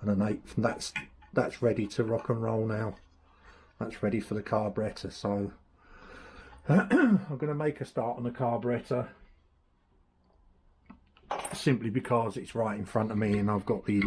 and an 1/8, and that's ready to rock and roll now. That's ready for the carburetor. So I'm going to make a start on the carburetor, simply because it's right in front of me, and I've got the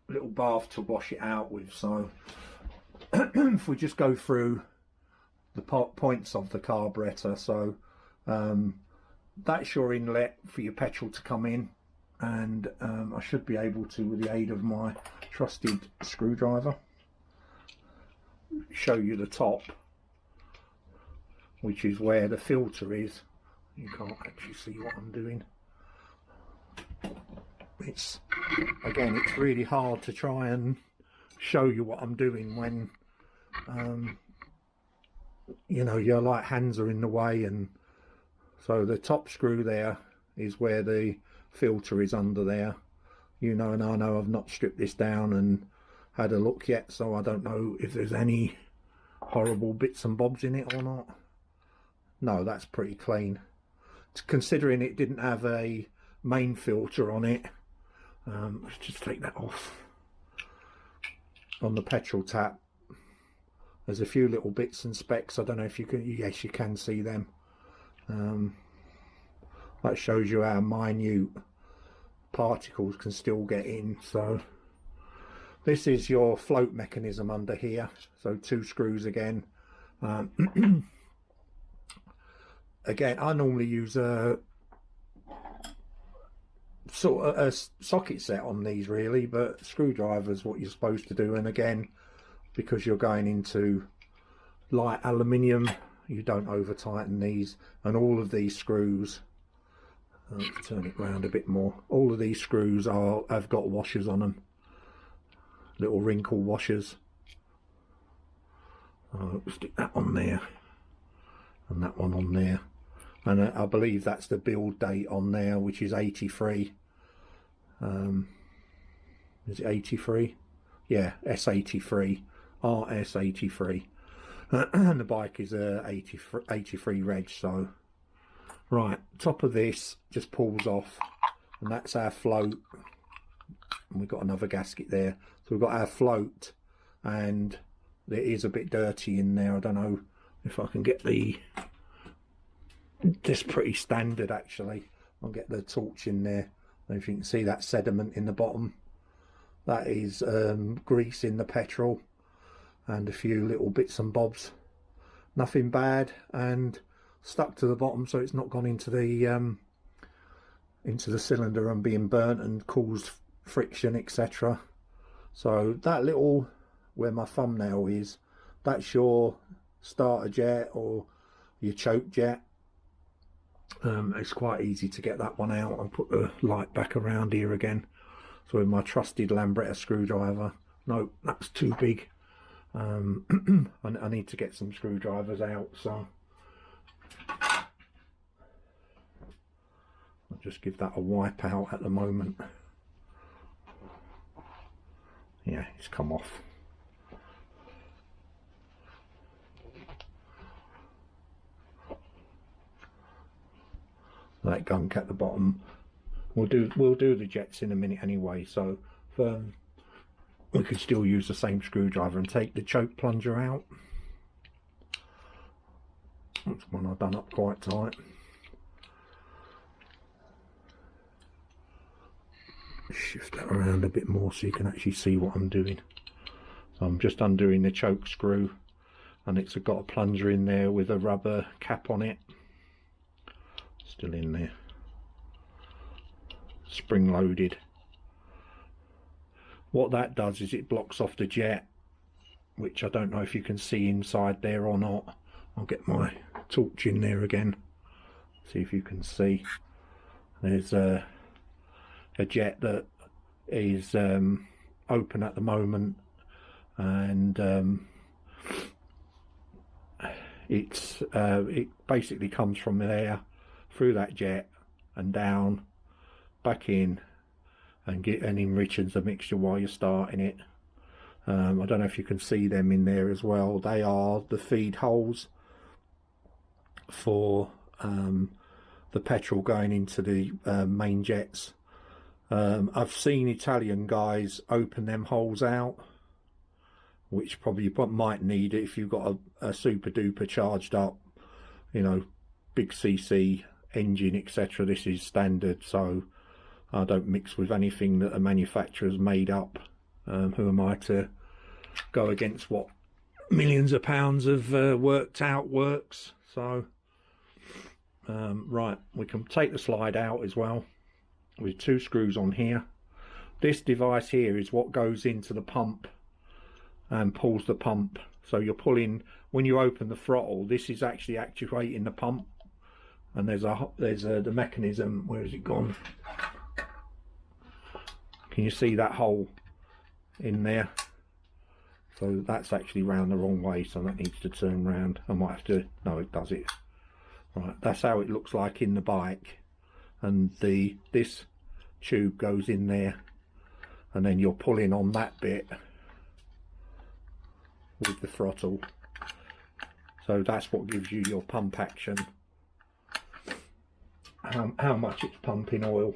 little bath to wash it out with. So if we just go through the points of the carburetor, so that's your inlet for your petrol to come in, and I should be able to, with the aid of my trusted screwdriver, show you the top, which is where the filter is. You can't actually see what I'm doing. It's, again, it's really hard to try and show you what I'm doing when you know, your like hands are in the way. And so the top screw there is where the filter is under there, you know, and I know I've not stripped this down and had a look yet, so I don't know if there's any horrible bits and bobs in it or not. No, that's pretty clean, considering it didn't have a main filter on it. Let's just take that off. On the petrol tap, there's a few little bits and specks. I don't know if you can, yes, you can see them. That shows you how minute particles can still get in. So this is your float mechanism under here, so 2 screws again. Again, I normally use a sort of a socket set on these really, but screwdriver's what you're supposed to do. And again, because you're going into light aluminium, you don't over tighten these, and all of these screws, let's turn it round a bit more, all of these screws have got washers on them, little wrinkle washers. I'll stick that on there and that one on there, and I believe that's the build date on there, which is 83. Is it 83? Yeah, S83, RS83. And the bike is a 83 reg. So right, top of this just pulls off, and that's our float, and we've got another gasket there. So we've got our float, and it is a bit dirty in there. I don't know if I can get the, just pretty standard actually. I'll get the torch in there, and if you can see that sediment in the bottom, that is grease in the petrol, and a few little bits and bobs, nothing bad, and stuck to the bottom, so it's not gone into the cylinder and being burnt and caused friction, etc. So that little, where my thumbnail is, that's your starter jet or your choke jet. It's quite easy to get that one out and put the light back around here again. So with my trusted Lambretta screwdriver, no, that's too big. I need to get some screwdrivers out, so I'll just give that a wipe out at the moment. Yeah, it's come off. That gunk at the bottom. We'll do the jets in a minute anyway, so we could still use the same screwdriver and take the choke plunger out. That's one I've done up quite tight. Shift that around a bit more so you can actually see what I'm doing. So I'm just undoing the choke screw, and it's got a plunger in there with a rubber cap on it. Still in there. Spring loaded. What that does is it blocks off the jet, which I don't know if you can see inside there or not. I'll get my torch in there again, see if you can see. There's a jet that is open at the moment, and it basically comes from there through that jet and down, back in, and enriches the mixture while you're starting it. I don't know if you can see them in there as well. They are the feed holes for petrol going into the main jets. I've seen Italian guys open them holes out, which probably you might need it if you've got a super duper charged up, you know, big CC engine, etc. This is standard, so I don't mix with anything that a manufacturer's made up. Who am I to go against what millions of pounds have worked out works? So right, we can take the slide out as well with 2 screws on here. This device here is what goes into the pump and pulls the pump. So you're pulling, when you open the throttle, this is actually actuating the pump, and there's the mechanism. Where has it gone? Can you see that hole in there? So that's actually round the wrong way, so that needs to turn round. I might have to, no, it does it. Right, that's how it looks like in the bike, and this tube goes in there, and then you're pulling on that bit with the throttle. So that's what gives you your pump action, how much it's pumping oil.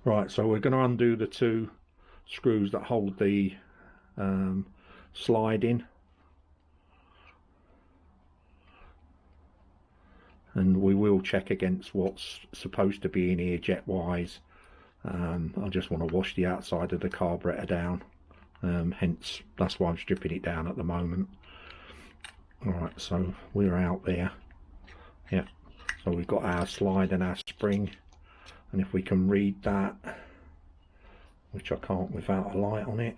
Right, so we're going to undo the 2 screws that hold the slide in, and we will check against what's supposed to be in here jet wise. I just want to wash the outside of the carburetor down, hence that's why I'm stripping it down at the moment. Alright, so we're out there. Yeah, so we've got our slide and our spring, and if we can read that, which I can't without a light on it,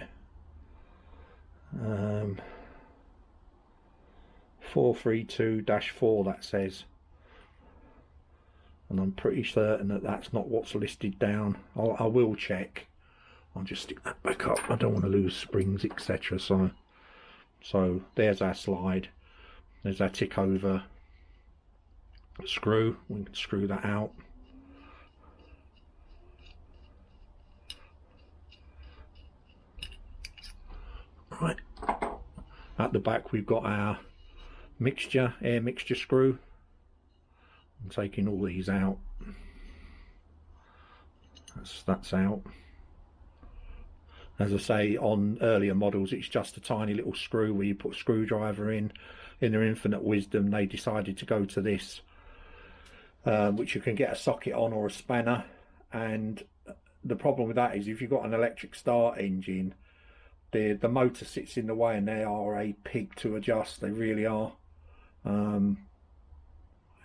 432-4 that says, and I'm pretty certain that that's not what's listed down. I will check. I'll just stick that back up. I don't want to lose springs, etc. So there's our slide. There's our tick over screw. We can screw that out. Right. At the back we've got our air mixture screw. I'm taking all these out. That's out. As I say, on earlier models it's just a tiny little screw where you put a screwdriver in. In their infinite wisdom they decided to go to this, which you can get a socket on or a spanner, and the problem with that is if you've got an electric start engine, the motor sits in the way, and they are a pig to adjust. They really are.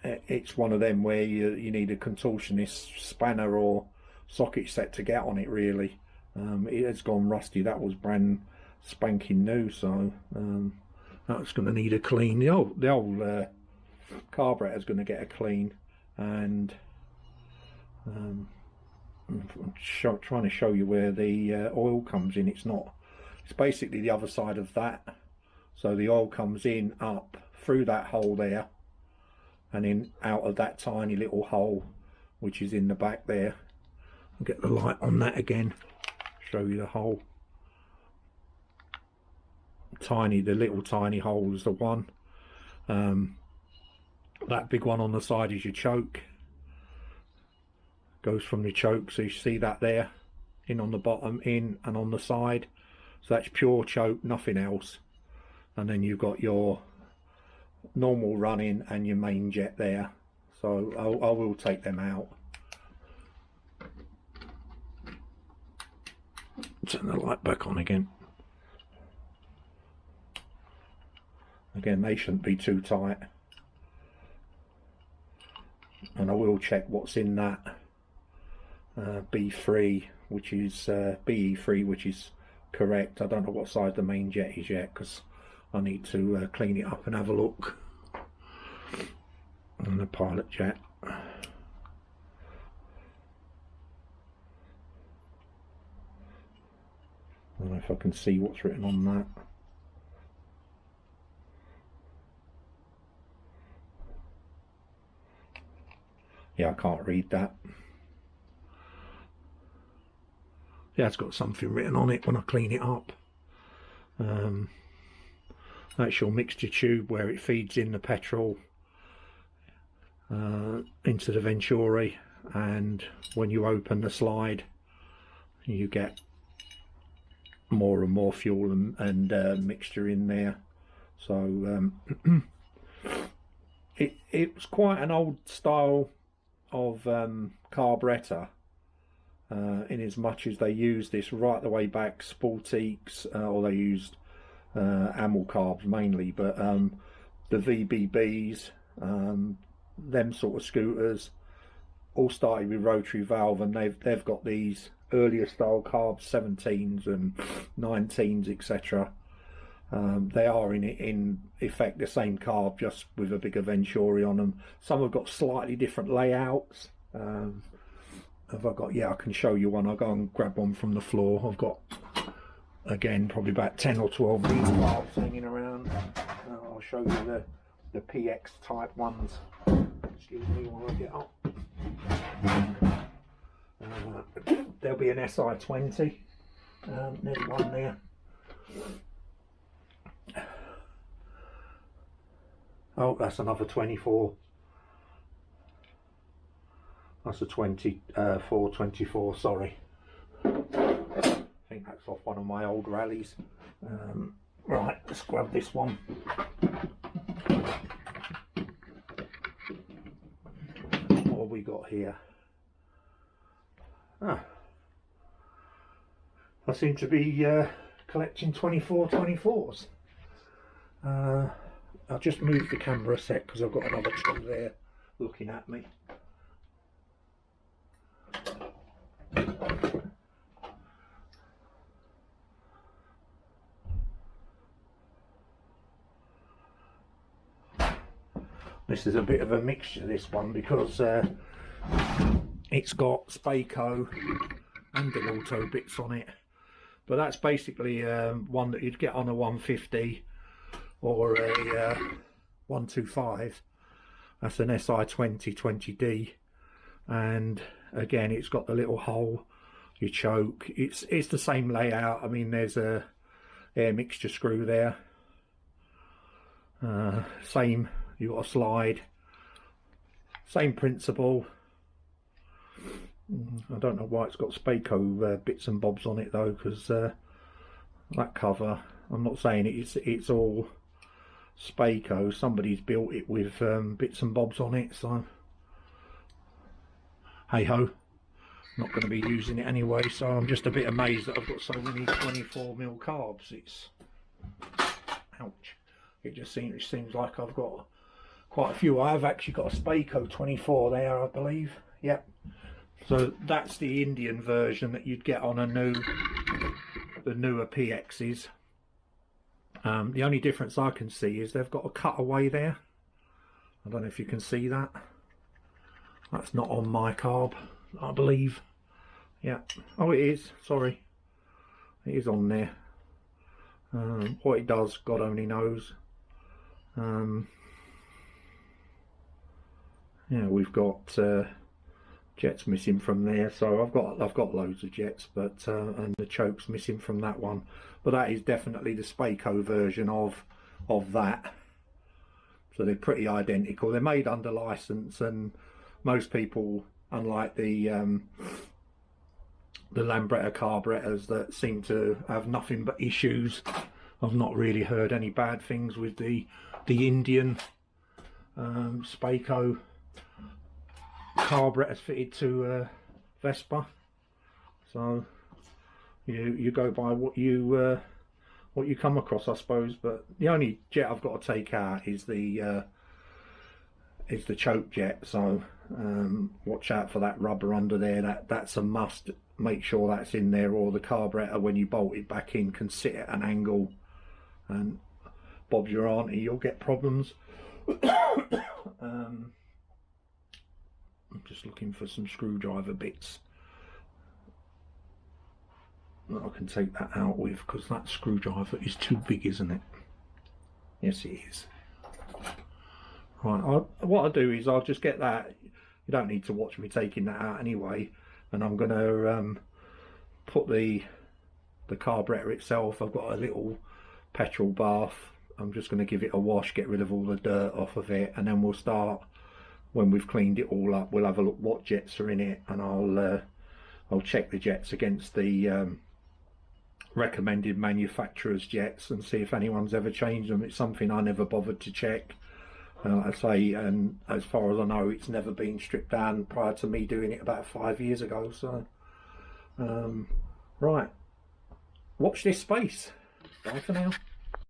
It's one of them where you need a contortionist spanner or socket set to get on it, really. It has gone rusty. That was brand spanking new, so that's going to need a clean. The old carburetor is going to get a clean, and I'm trying to show you where the oil comes in. It's basically the other side of that. So the oil comes in up through that hole there, and in out of that tiny little hole which is in the back there. I'll get the light on that again, show you the hole. The little tiny hole is the one. That big one on the side is your choke. Goes from the choke, so you see that there, in on the bottom, in and on the side. So that's pure choke, nothing else. And then you've got your normal running and your main jet there. So I will take them out. Turn the light back on again. Again, they shouldn't be too tight. And I will check what's in that B3, which is BE3, which is correct. I don't know what size the main jet is yet, because I need to clean it up and have a look. And the pilot jet. I don't know if I can see what's written on that. Yeah, I can't read that. Yeah, it's got something written on it when I clean it up. That's your mixture tube where it feeds in the petrol. into the Venturi, and when you open the slide you get more and more fuel and mixture in there. So it was quite an old style of carburettor, in as much as they used this right the way back, Sportiques, or they used Amel carbs mainly, but the VBBs, them sort of scooters all started with rotary valve, and they've got these earlier style carbs, 17s and 19s, etc. They are in effect the same carb, just with a bigger Venturi on them. Some have got slightly different layouts. Have I got? Yeah, I can show you one. I'll go and grab one from the floor. I've got, again, probably about 10 or 12 of these carbs hanging around. I'll show you the PX type ones. Excuse me while I get up. There'll be an SI20. There's one there. Oh, that's another 24. That's a 24, sorry. I think that's off one of my old rallies. Right, let's grab this one. What have we got here? Ah, I seem to be collecting 24s. I'll just move the camera a sec because I've got another truck there looking at me. This is a bit of a mixture, this one, because it's got Spaco and Auto bits on it, but that's basically one that you'd get on a 150 or a 125. That's an SI20 20D, and again it's got the little hole, your choke. It's the same layout. I mean, there's a air mixture screw there, same, you've got a slide, same principle. I don't know why it's got Spaco bits and bobs on it though, because that cover, I'm not saying it's all Spaco. Somebody's built it with bits and bobs on it, so hey ho, not going to be using it anyway. So I'm just a bit amazed that I've got so many 24mm carbs. It's ouch. It just seems like I've got quite a few. I have actually got a Spaco 24 there, I believe. Yep. So that's the Indian version that you'd get on the newer PXs. The only difference I can see is they've got a cutaway there. I don't know if you can see that. That's not on my carb, I believe. Yeah. Oh, it is. Sorry. It is on there. What it does, God only knows. Yeah, we've got jets missing from there, so I've got loads of jets, but and the choke's missing from that one. But that is definitely the Spaco version of that. So they're pretty identical. They're made under license, and most people, unlike the Lambretta carburetors that seem to have nothing but issues, I've not really heard any bad things with the Indian Spaco carburetors fitted to Vespa. So you go by what you come across, I suppose. But the only jet I've got to take out is the choke jet. So watch out for that rubber under there. That's a must. Make sure that's in there, or the carburetor, when you bolt it back in, can sit at an angle, and Bob's your auntie, you'll get problems. I'm just looking for some screwdriver bits that I can take that out with, because that screwdriver is too big, isn't it? Yes, it is. Right, what I'll do is I'll just get that. You don't need to watch me taking that out anyway. And I'm going to put the carburetor itself. I've got a little petrol bath. I'm just going to give it a wash, get rid of all the dirt off of it, and then we'll start when we've cleaned it all up, we'll have a look what jets are in it, and I'll check the jets against the recommended manufacturer's jets and see if anyone's ever changed them. It's something I never bothered to check. I say, and as far as I know, it's never been stripped down prior to me doing it about 5 years ago. So, right, watch this space. Bye for now.